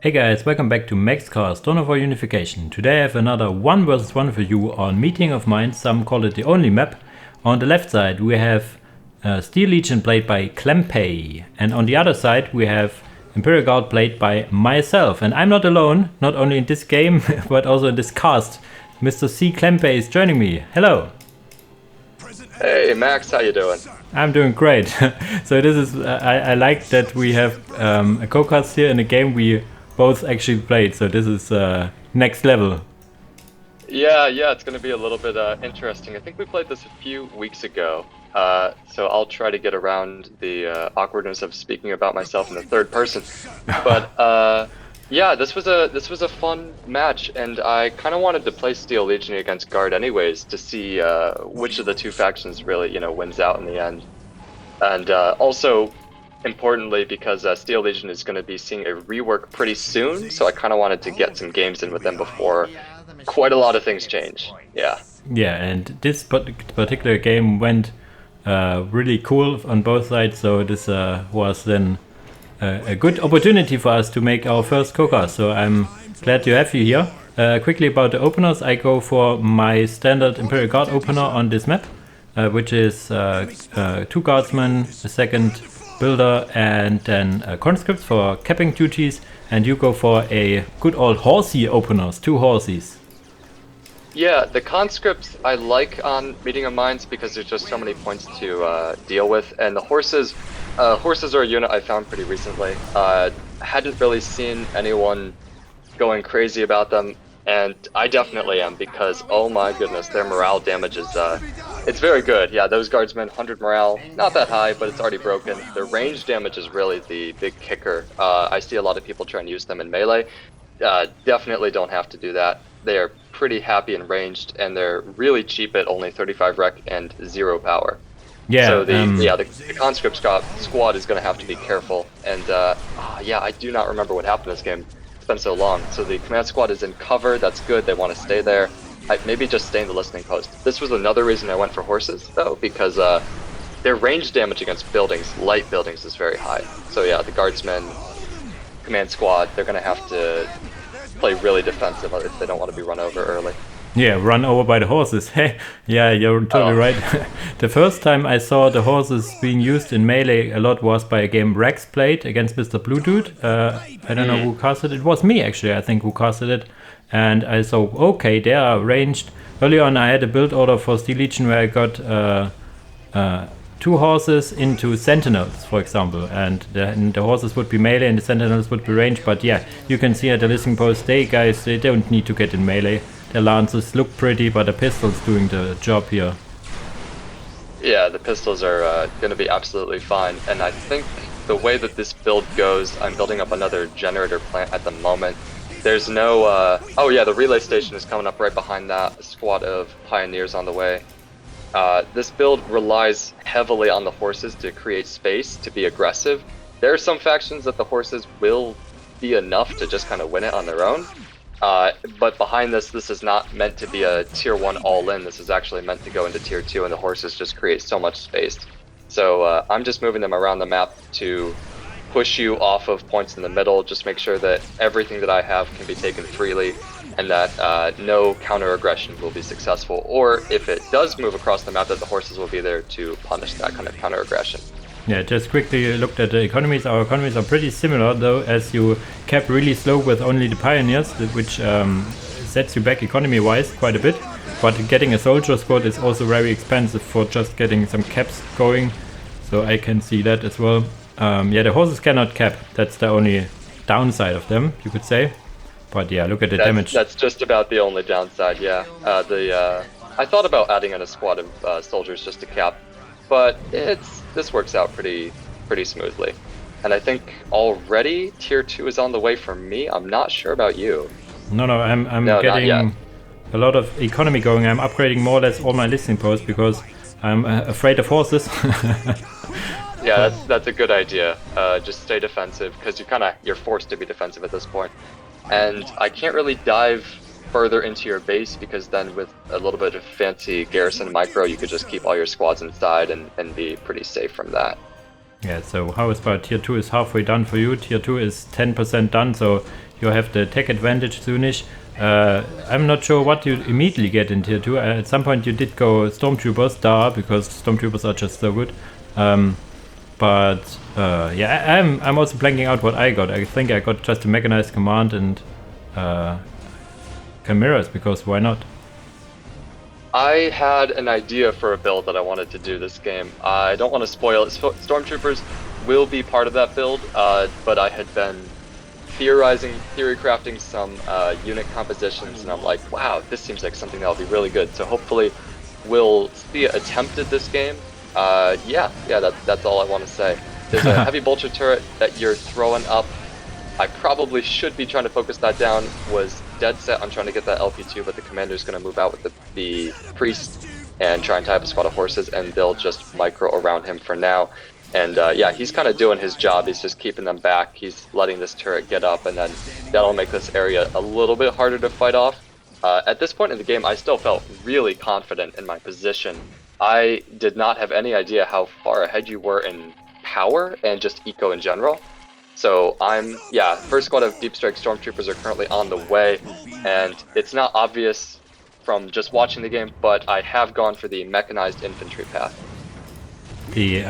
Hey guys, welcome back to Maxcast, Dawn of War Unification. Today I have another 1 versus 1 for you on meeting of mine, some call it the only map. On the left side we have Steel Legion played by cklempay, and on the other side we have Imperial Guard played by myself. And I'm not alone, not only in this game, but also in this cast. Mr. cklempay is joining me. Hello! Hey Max, how you doing? I'm doing great. So this is, I like that we have a co-cast here in a game we both actually played, so this is next level. Yeah, it's going to be a little bit interesting. I think we played this a few weeks ago, so I'll try to get around the awkwardness of speaking about myself in the third person. But yeah, this was a fun match, and I kind of wanted to play Steel Legion against Guard anyways to see which of the two factions really, wins out in the end. And also, importantly, because Steel Legion is going to be seeing a rework pretty soon, so I kind of wanted to get some games in with them before quite a lot of things change. Yeah, and this particular game went really cool on both sides, so this was then a good opportunity for us to make our first co-cast, so I'm glad to have you here. Quickly about the openers, I go for my standard Imperial Guard opener on this map, which is 2 guardsmen, a second builder, and then conscripts for capping duties, and you go for a good old horsey openers, 2 horsies. Yeah, the conscripts I like on Meeting of Minds because there's just so many points to deal with, and the horses are a unit I found pretty recently. Hadn't really seen anyone going crazy about them, and I definitely am, because oh my goodness, their morale damage is it's very good. Yeah, those guardsmen, 100 morale, not that high, but it's already broken. Their range damage is really the big kicker. I see a lot of people trying to use them in melee. Definitely don't have to do that. They are pretty happy in ranged, and they're really cheap at only 35 rec and 0 power. Yeah. So the conscript squad is going to have to be careful. And yeah, I do not remember what happened in this game. It's been so long. So the command squad is in cover. That's good. They want to stay there. Maybe just stay in the listening post. This was another reason I went for horses, though, because their range damage against buildings, light buildings, is very high. So yeah, the guardsmen, command squad, they're going to have to play really defensive if they don't want to be run over early. Yeah, run over by the horses. Hey, yeah, you're totally right. The first time I saw the horses being used in melee a lot was by a game Rex played against Mr. Blue Dude. I don't know who casted it. It was me, actually, I think, who casted it. And I saw, okay, they are ranged. Early on, I had a build order for Steel Legion where I got 2 horses into sentinels, for example. And the horses would be melee and the sentinels would be ranged. But yeah, you can see at the listening post, they don't need to get in melee. The lances look pretty, but the pistol's doing the job here. Yeah, the pistols are going to be absolutely fine, and I think the way that this build goes, I'm building up another generator plant at the moment. There's no, oh yeah, the relay station is coming up right behind that, a squad of pioneers on the way. This build relies heavily on the horses to create space, to be aggressive. There are some factions that the horses will be enough to just kind of win it on their own. But behind this is not meant to be a tier 1 all-in. This is actually meant to go into tier 2, and the horses just create so much space. So I'm just moving them around the map to push you off of points in the middle, just make sure that everything that I have can be taken freely, and that no counter-aggression will be successful. Or if it does move across the map, that the horses will be there to punish that kind of counter-aggression. Yeah, just quickly looked at the economies. Our economies are pretty similar, though, as you cap really slow with only the pioneers, which sets you back economy-wise quite a bit. But getting a soldier squad is also very expensive for just getting some caps going, so I can see that as well. Yeah, the horses cannot cap. That's the only downside of them, you could say. But yeah, look at the damage. That's just about the only downside, yeah. I thought about adding in a squad of soldiers just to cap, but this works out pretty smoothly. And I think already tier 2 is on the way for me. I'm not sure about you. No, I'm getting a lot of economy going. I'm upgrading more or less all my listening posts because I'm afraid of horses. Yeah, that's a good idea. Just stay defensive, because you're forced to be defensive at this point. And I can't really dive further into your base, because then with a little bit of fancy garrison micro, you could just keep all your squads inside and be pretty safe from that. Yeah, so how is about tier 2 is halfway done for you? Tier 2 is 10% done, so you have the tech advantage soonish. I'm not sure what you immediately get in tier 2. At some point you did go Stormtroopers, because Stormtroopers are just so good. But yeah, I'm also blanking out what I got. I think I got just a mechanized command and chimeras, because why not? I had an idea for a build that I wanted to do this game. I don't want to spoil it. Stormtroopers will be part of that build, but I had been theory crafting some unit compositions, and I'm like, wow, this seems like something that'll be really good. So hopefully we'll see it attempted this game. Yeah, that's all I want to say. There's a heavy bolter turret that you're throwing up. I probably should be trying to focus that down. Was dead set on trying to get that LP2, but the commander's going to move out with the priest and try and tie up a squad of horses, and they'll just micro around him for now. And yeah, he's kind of doing his job. He's just keeping them back. He's letting this turret get up, and then that'll make this area a little bit harder to fight off. At this point in the game, I still felt really confident in my position. I did not have any idea how far ahead you were in power and just eco in general. So yeah, first squad of Deep Strike Stormtroopers are currently on the way, and it's not obvious from just watching the game, but I have gone for the mechanized infantry path. The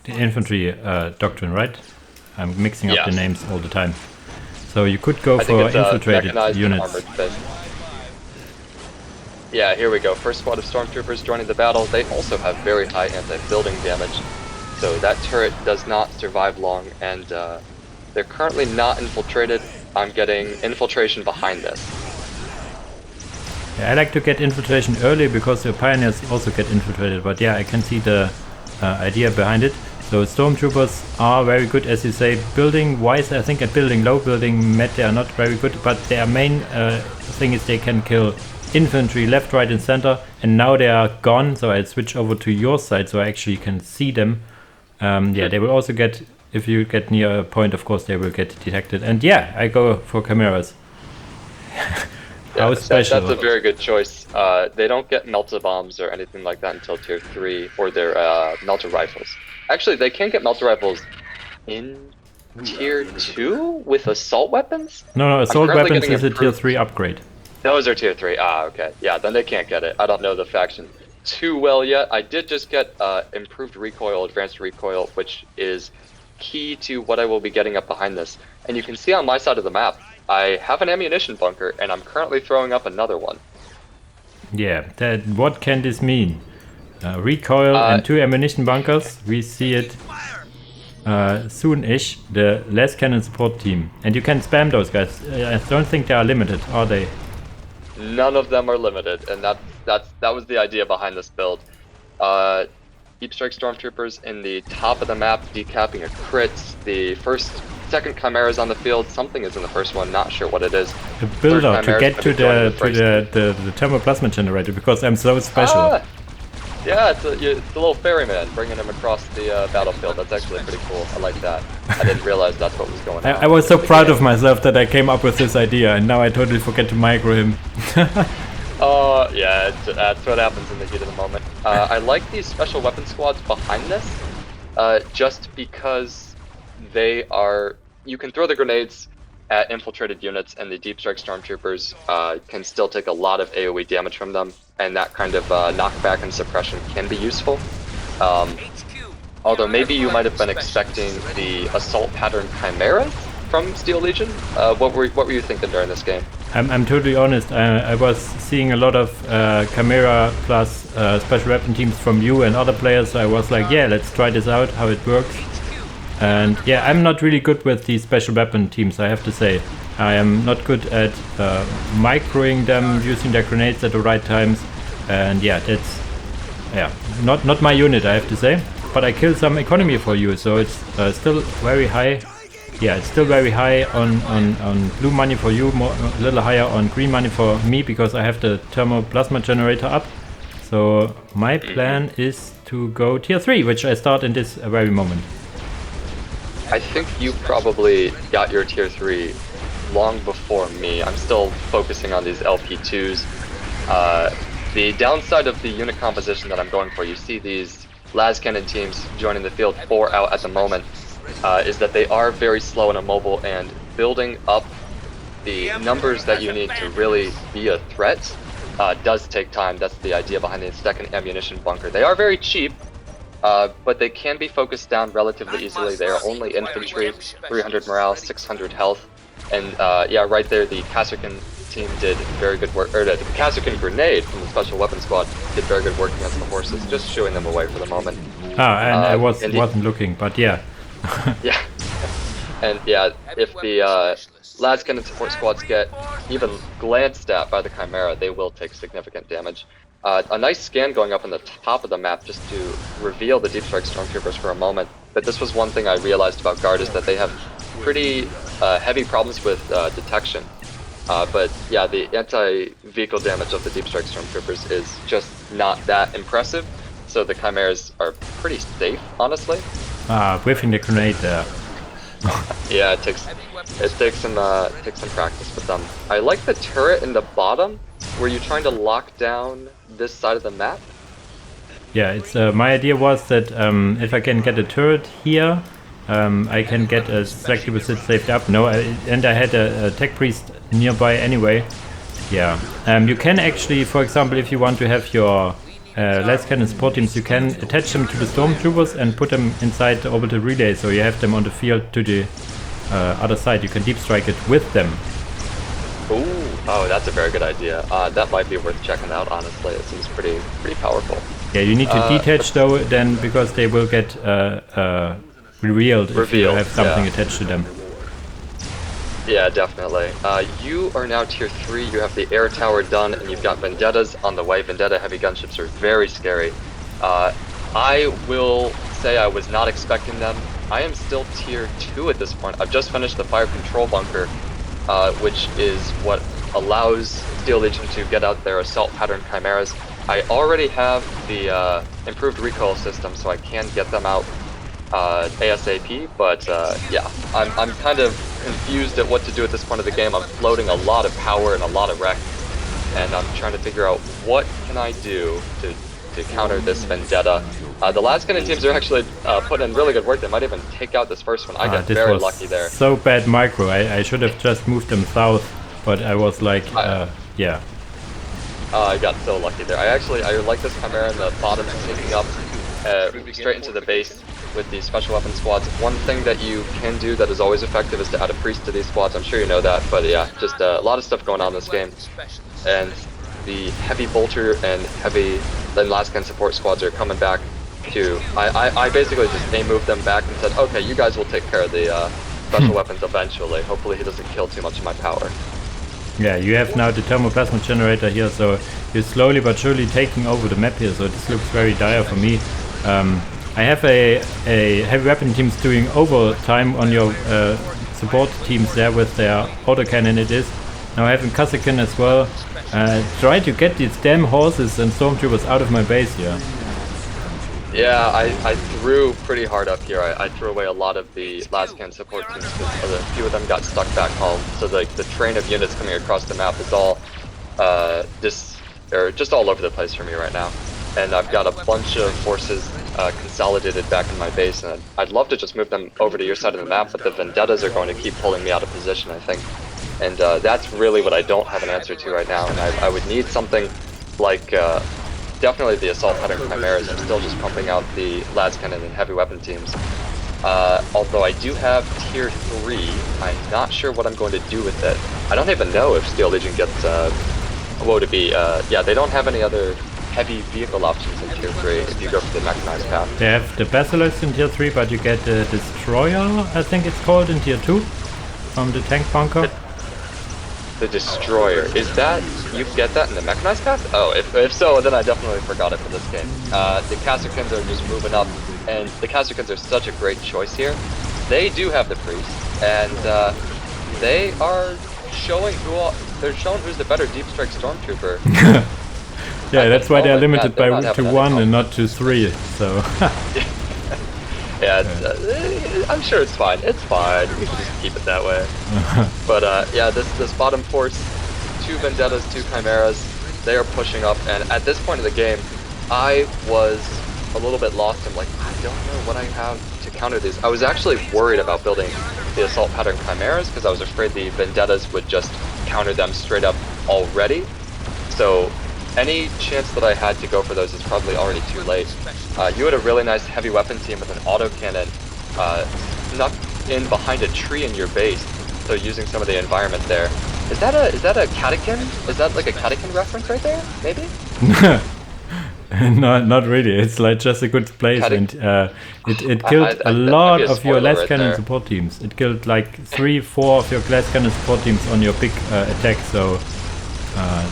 infantry doctrine, right? I'm mixing up the names all the time. So you could go for infiltrated units. Yeah, here we go. First squad of Stormtroopers joining the battle. They also have very high anti-building damage. So that turret does not survive long, and they're currently not infiltrated. I'm getting infiltration behind this. Yeah, I like to get infiltration early because the pioneers also get infiltrated, but yeah, I can see the idea behind it. So Stormtroopers are very good, as you say, building wise. I think at building low, building mid, they are not very good, but their main thing is they can kill infantry left, right and center, and now they are gone, so I switch over to your side so I actually can see them. Yeah, they will also get, if you get near a point, of course they will get detected. And yeah, I go for chimeras. How special. That's a very good choice. They don't get melter bombs or anything like that until tier 3, or their melter rifles. Actually, they can get melter rifles in tier 2 with assault weapons? No, assault weapons is a tier 3 upgrade. Those are tier 3, okay. Yeah, then they can't get it. I don't know the faction too well yet. I did just get improved recoil, advanced recoil, which is key to what I will be getting up behind this. And you can see on my side of the map, I have an ammunition bunker, and I'm currently throwing up another one. Yeah, what can this mean? Recoil and 2 ammunition bunkers. We see it soon-ish, the less cannon support team. And you can spam those guys. I don't think they are limited, are they? None of them are limited, and that was the idea behind this build. Deep Strike Stormtroopers in the top of the map, decapping a crit. The second chimeras on the field. Something is in the first one, not sure what it is. A builder to get to the thermoplasma generator, because I'm so special. Yeah, it's a little ferryman bringing him across the battlefield. That's actually pretty cool. I like that. I didn't realize that's what was going on. I was so proud of myself that I came up with this idea, and now I totally forget to micro him. Oh, yeah, that's what happens in the heat of the moment. I like these special weapon squads behind this, just because they are... You can throw the grenades at infiltrated units, and the Deep Strike Stormtroopers can still take a lot of AoE damage from them, and that kind of knockback and suppression can be useful. Although maybe you might have been expecting the assault pattern chimeras from Steel Legion. What were you thinking during this game? I'm totally honest. I was seeing a lot of chimera plus special weapon teams from you and other players, so I was like, yeah, let's try this out, how it works. And yeah, I'm not really good with these special weapon teams, I have to say. I am not good at microing them, using their grenades at the right times. And yeah, that's not my unit, I have to say. But I killed some economy for you, so it's still very high. Yeah, it's still very high on blue money for you, a little higher on green money for me, because I have the thermoplasma generator up. So my plan is to go tier 3, which I start in this very moment. I think you probably got your tier 3 long before me. I'm still focusing on these LP2s. The downside of the unit composition that I'm going for, you see these las cannon teams joining the field, 4 out at the moment, is that they are very slow and immobile, and building up the numbers that you need to really be a threat does take time. That's the idea behind the second ammunition bunker. They are very cheap, but they can be focused down relatively easily. They are only infantry, 300 morale, 600 health, and yeah, right there the Kasserkin team did very good work, or the Kasserkin grenade from the special weapon squad did very good work against the horses, just shooing them away for the moment. Ah, and I wasn't looking, but yeah. Yeah, and yeah, if the lads cannon support squads get even glanced at by the Chimera, they will take significant damage. A nice scan going up on the top of the map just to reveal the Deep Strike Stormtroopers for a moment. But this was one thing I realized about Guard, is that they have pretty heavy problems with detection. But yeah, the anti-vehicle damage of the Deep Strike Stormtroopers is just not that impressive. So the Chimeras are pretty safe, honestly. Ah, whiffing the grenade there. Yeah, it takes some practice with them. I like the turret in the bottom. Were you trying to lock down this side of the map? Yeah, it's my idea was that if I can get a turret here, I can get a select deposit saved up. No, and I had a tech priest nearby anyway. Yeah, you can actually, for example, if you want to have your last cannon support teams, you can attach them to the stormtroopers and put them inside the orbital relay, so you have them on the field to the other side. You can deep strike it with them. Ooh, oh, that's a very good idea. That might be worth checking out, honestly. It seems pretty powerful. Yeah, you need to detach though, then, because they will get revealed if you have something attached to them. Yeah, definitely. You are now tier 3, you have the air tower done, and you've got Vendettas on the way. Vendetta heavy gunships are very scary. I will say I was not expecting them. I am still tier 2 at this point. I've just finished the fire control bunker, which is what allows Steel Legion to get out their assault pattern chimeras. I already have the improved recoil system, so I can get them out ASAP, but yeah, I'm kind of confused at what to do at this point of the game. I'm floating a lot of power and a lot of wreck, and I'm trying to figure out what can I do to counter this Vendetta. The last kind of teams are actually putting in really good work. They might even take out this first one. I got very lucky there. So bad micro. I should have just moved them south, but I was like, yeah. I got so lucky there. I like this Chimera in the bottom sneaking up straight into the base with the special weapon squads. One thing that you can do that is always effective is to add a priest to these squads. I'm sure you know that, but yeah, just a lot of stuff going on in this game. And the heavy bolter and heavy then lascan support squads are coming back too. I basically just moved them back and said, okay, you guys will take care of the special weapons eventually. Hopefully he doesn't kill too much of my power. Yeah, you have now the thermoplasma generator here, so you're slowly but surely taking over the map here, so this looks very dire for me. I have a heavy weapon teams doing overtime on your support teams there with their autocannon it is. Now I have Kasserkin as well. Try to get these damn horses and stormtroopers out of my base here. Yeah, I threw pretty hard up here. I threw away a lot of the lascan support teams because a few of them got stuck back home. So the train of units coming across the map is all just all over the place for me right now. And I've got a bunch of forces consolidated back in my base, and I'd love to just move them over to your side of the map, but the Vendettas are going to keep pulling me out of position, I think. And that's really what I don't have an answer to right now, and I would need something like definitely the assault pattern chimeras. I'm still just pumping out the lascannon and heavy weapon teams. Although I do have tier 3, I'm not sure what I'm going to do with it. I don't even know if Steel Legion gets woe to be. Yeah, they don't have any other heavy vehicle options in tier 3 if you go for the mechanized path. They have the Basilisk in tier 3, but you get the Destroyer, I think it's called, in tier 2 from the tank bunker. The Destroyer, is that, you get that in the mechanized path? Oh, if so, then I definitely forgot it for this game. The Kasserkins are just moving up, and the Kasserkins are such a great choice here. They do have the priest, and they are showing they're showing who's the better deep strike stormtrooper. Yeah, that's why they're limited to 1 and not to 3, so... Yeah, I'm sure it's fine. It's fine. We can just keep it that way. But yeah, this bottom force, 2 Vendettas, 2 Chimeras, they are pushing up, and at this point of the game, I was a little bit lost. I'm like, I don't know what I have to counter these. I was actually worried about building the assault pattern chimeras because I was afraid the vendettas would just counter them straight up already. So any chance that I had to go for those is probably already too late. You had a really nice heavy weapon team with an autocannon snuck in behind a tree in your base, so using some of the environment there. Is that a catechin? Is that like a catechin reference right there? Maybe? Not really. It's like just a good place, and it killed a lot of your last cannon support teams. It killed like 3-4 of your glass cannon support teams on your big attack. So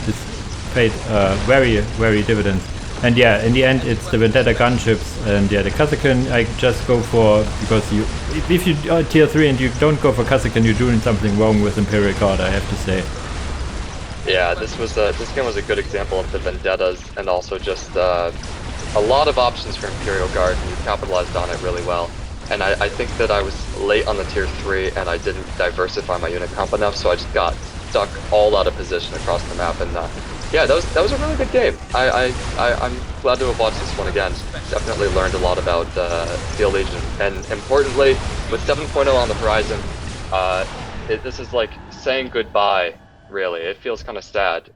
this paid very dividends. And yeah, in the end, it's the Vendetta gunships, and yeah, the Kazakin I just go for because if you are tier 3 and you don't go for Kazakin, you're doing something wrong with Imperial card, I have to say. Yeah, this game was a good example of the vendettas, and also just a lot of options for Imperial Guard, and you capitalized on it really well. And I think that I was late on the tier 3, and I didn't diversify my unit comp enough, so I just got stuck all out of position across the map. And yeah, that was a really good game. I'm glad to have watched this one again. Definitely learned a lot about Steel Legion, and importantly, with 7.0 on the horizon, this is like saying goodbye. Really, it feels kind of sad.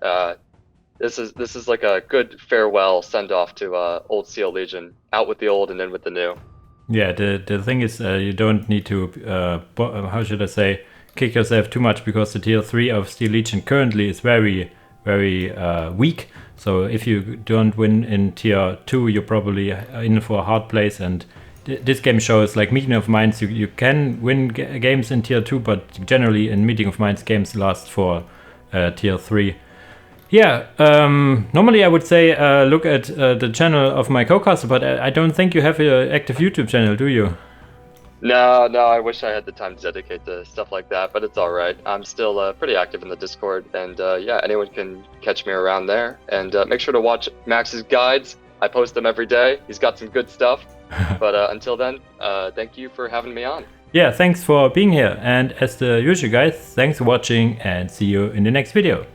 This is like a good farewell send off to old Steel Legion, out with the old and in with the new. Yeah, the thing is, you don't need to how should I say, kick yourself too much, because the tier 3 of Steel Legion currently is very weak. So if you don't win in tier 2, you're probably in for a hard place. And this game shows, like, Meeting of Minds, you can win games in tier 2, but generally in Meeting of Minds games last for tier 3. Yeah, normally I would say look at the channel of my co-caster, but I don't think you have an active YouTube channel, do you? No, I wish I had the time to dedicate to stuff like that, but it's alright. I'm still pretty active in the Discord, and yeah, anyone can catch me around there. And make sure to watch Max's guides. I post them every day. He's got some good stuff. But until then, thank you for having me on. Yeah, thanks for being here. And as the usual, guys, thanks for watching, and see you in the next video.